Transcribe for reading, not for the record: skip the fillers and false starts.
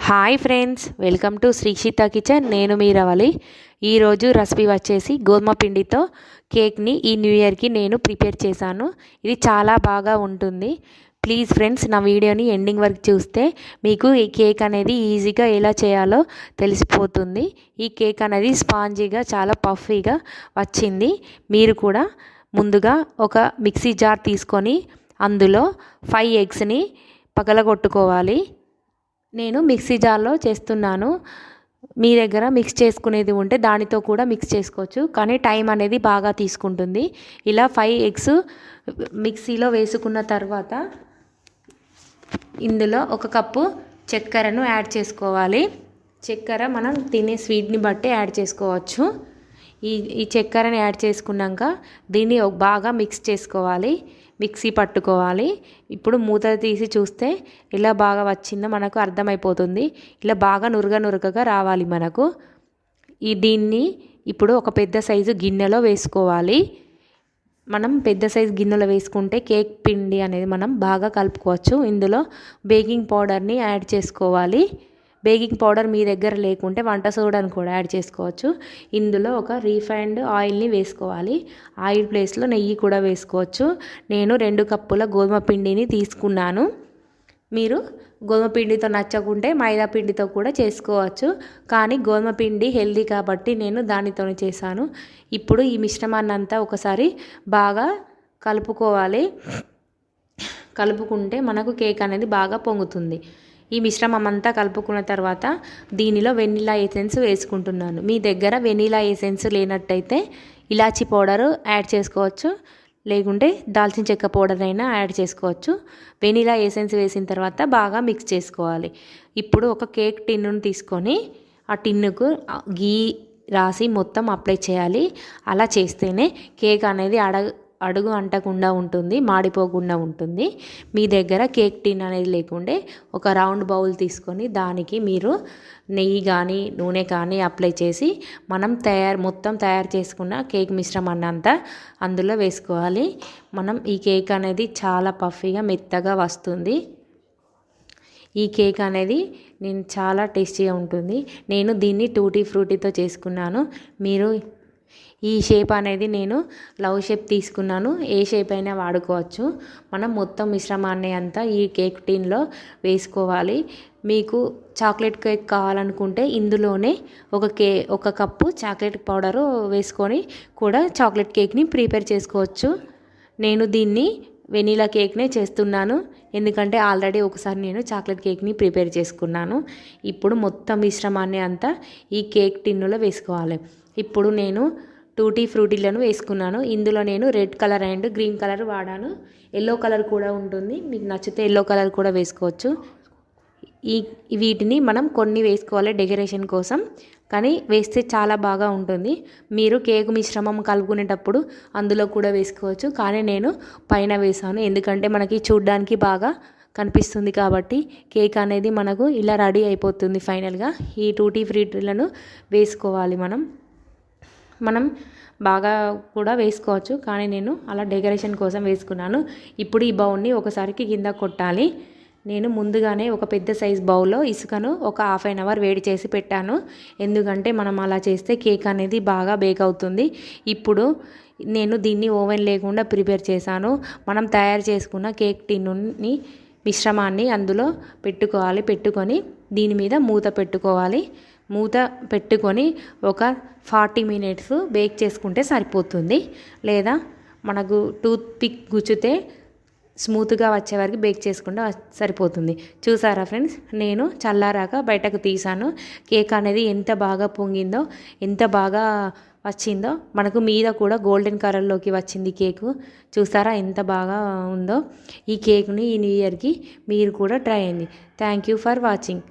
Hi friends, welcome to Srikshitha kitchen. నేను మీ రవలి. ఈరోజు రెసిపీ వచ్చేసి గోధుమ పిండితో కేక్ని ఈ న్యూ ఇయర్కి నేను ప్రిపేర్ చేశాను. ఇది చాలా బాగా ఉంటుంది. ప్లీజ్ ఫ్రెండ్స్, నా వీడియోని ఎండింగ్ వరకు చూస్తే మీకు ఈ కేక్ అనేది ఈజీగా ఎలా చేయాలో తెలిసిపోతుంది. ఈ కేక్ అనేది స్పాంజీగా చాలా పఫీగా వచ్చింది. మీరు కూడా ముందుగా ఒక మిక్సీ జార్ తీసుకొని అందులో 5 ఎగ్స్ని పగలగొట్టుకోవాలి. నేను మిక్సీ జార్లో చేస్తున్నాను. మీ దగ్గర మిక్స్ చేసుకునేది ఉంటే దానితో కూడా మిక్స్ చేసుకోవచ్చు, కానీ టైం అనేది బాగా తీసుకుంటుంది. ఇలా 5 ఎగ్స్ మిక్సీలో వేసుకున్న తర్వాత ఇందులో 1 కప్పు చక్కెరను యాడ్ చేసుకోవాలి. చక్కెర మనం తినే స్వీట్ని బట్టి యాడ్ చేసుకోవచ్చు. ఈ చక్కెరని యాడ్ చేసుకున్నాక దీన్ని బాగా మిక్స్ చేసుకోవాలి, మిక్సీ పట్టుకోవాలి. ఇప్పుడు మూత తీసి చూస్తే ఇలా బాగా వచ్చిందో మనకు అర్థమైపోతుంది. ఇలా బాగా నురగగా రావాలి మనకు. దీన్ని ఇప్పుడు ఒక పెద్ద సైజు గిన్నెలో వేసుకోవాలి. మనం పెద్ద సైజు గిన్నెలో వేసుకుంటే కేక్ పిండి అనేది మనం బాగా కలుపుకోవచ్చు. ఇందులో బేకింగ్ పౌడర్ని యాడ్ చేసుకోవాలి. బేకింగ్ పౌడర్ మీ దగ్గర లేకుంటే వంట సోడాను కూడా యాడ్ చేసుకోవచ్చు. ఇందులో ఒక రీఫైండ్ ఆయిల్ని వేసుకోవాలి. ఆయిల్ ప్లేస్లో నెయ్యి కూడా వేసుకోవచ్చు. నేను 2 కప్పుల గోధుమ పిండిని తీసుకున్నాను. మీరు గోధుమ పిండితో నచ్చకుంటే మైదా పిండితో కూడా చేసుకోవచ్చు, కానీ గోధుమ పిండి హెల్దీ కాబట్టి నేను దానితోనే చేశాను. ఇప్పుడు ఈ మిశ్రమాన్ని అంతా ఒకసారి బాగా కలుపుకోవాలి. కలుపుకుంటే మనకు కేక్ అనేది బాగా పొంగుతుంది. ఈ మిశ్రమం అంతా కలుపుకున్న తర్వాత దీనిలో వెనిలా ఎసెన్స్ వేసుకుంటున్నాను. మీ దగ్గర వెనిలా ఎసెన్స్ లేనట్టయితే ఇలాచీ పౌడర్ యాడ్ చేసుకోవచ్చు, లేకుంటే దాల్చిన చెక్క పౌడర్ అయినా యాడ్ చేసుకోవచ్చు. వెనిలా ఎసెన్స్ వేసిన తర్వాత బాగా మిక్స్ చేసుకోవాలి. ఇప్పుడు ఒక కేక్ టిన్నును తీసుకొని ఆ టిన్నుకు గీ రాసి మొత్తం అప్లై చేయాలి. అలా చేస్తేనే కేక్ అనేది అడుగు అంటకుండా ఉంటుంది, మాడిపోకుండా ఉంటుంది. మీ దగ్గర కేక్ టిన్ అనేది లేకుంటే ఒక రౌండ్ బౌల్ తీసుకొని దానికి మీరు నెయ్యి కానీ నూనె కానీ అప్లై చేసి మనం మొత్తం తయారు చేసుకున్న కేక్ మిశ్రమాన్ని అంతా అందులో వేసుకోవాలి. మనం ఈ కేక్ అనేది చాలా పఫీగా మెత్తగా వస్తుంది. ఈ కేక్ అనేది చాలా టేస్టీగా ఉంటుంది. నేను దీన్ని టూటీ ఫ్రూటీతో చేసుకున్నాను. మీరు ఈ షేప్ అనేది నేను లవ్ షేప్ తీసుకున్నాను. ఏ షేప్ అయినా వాడుకోవచ్చు. మనం మొత్తం మిశ్రమాన్ని అంతా ఈ కేక్ టిన్లో వేసుకోవాలి. మీకు చాక్లెట్ కేక్ కావాలనుకుంటే ఇందులోనే ఒక కప్పు చాక్లెట్ పౌడరు వేసుకొని కూడా చాక్లెట్ కేక్ని ప్రిపేర్ చేసుకోవచ్చు. నేను దీన్ని వెనీలా కేక్నే చేస్తున్నాను, ఎందుకంటే ఆల్రెడీ ఒకసారి నేను చాక్లెట్ కేక్ని ప్రిపేర్ చేసుకున్నాను. ఇప్పుడు మొత్తం మిశ్రమాన్ని అంతా ఈ కేక్ టిన్నులో వేసుకోవాలి. ఇప్పుడు నేను టూటీ ఫ్రూటీలను వేసుకున్నాను. ఇందులో నేను red colour and green colour వాడాను. ఎల్లో కలర్ కూడా ఉంటుంది, మీకు నచ్చితే ఎల్లో కలర్ కూడా వేసుకోవచ్చు. వీటిని మనం కొన్ని వేసుకోవాలి డెకరేషన్ కోసం, కానీ వేస్తే చాలా బాగా ఉంటుంది. మీరు కేక్ మిశ్రమం కలుపుకునేటప్పుడు అందులో కూడా వేసుకోవచ్చు, కానీ నేను పైన వేసాను ఎందుకంటే మనకి చూడ్డానికి బాగా కనిపిస్తుంది కాబట్టి. కేక్ అనేది మనకు ఇలా రెడీ అయిపోతుంది. ఫైనల్గా ఈ టూటీ ఫ్రూటీలను వేసుకోవాలి. మనం బాగా కూడా వేసుకోవచ్చు, కానీ నేను అలా డెకరేషన్ కోసం వేసుకున్నాను. ఇప్పుడు ఈ బౌల్ని ఒకసారికి కింద కొట్టాలి. నేను ముందుగానే ఒక పెద్ద సైజ్ బౌల్లో ఇసుకను ఒక 1/2 అవర్ వేడి చేసి పెట్టాను, ఎందుకంటే మనం అలా చేస్తే కేక్ అనేది బాగా బేక్ అవుతుంది. ఇప్పుడు నేను దీన్ని ఓవెన్ లేకుండా ప్రిపేర్ చేశాను. మనం తయారు చేసుకున్న కేక్ టిన్నుని మిశ్రమాన్ని అందులో పెట్టుకొని దీని మీద మూత పెట్టుకోవాలి. మూత పెట్టుకొని ఒక 40 మినిట్స్ బేక్ చేసుకుంటే సరిపోతుంది, లేదా మనకు టూత్ పిక్ గుచ్చితే స్మూత్గా వచ్చే వరకు బేక్ చేసుకుంటే సరిపోతుంది. చూసారా ఫ్రెండ్స్, నేను చల్లారాక బయటకు తీసాను. కేక్ అనేది ఎంత బాగా పొంగిందో, ఎంత బాగా వచ్చిందో. మనకు మీద కూడా గోల్డెన్ కలర్లోకి వచ్చింది కేకు. చూసారా ఎంత బాగా ఉందో. ఈ కేక్ని ఈ న్యూ ఇయర్కి మీరు కూడా ట్రై చేయండి. Thank you for watching.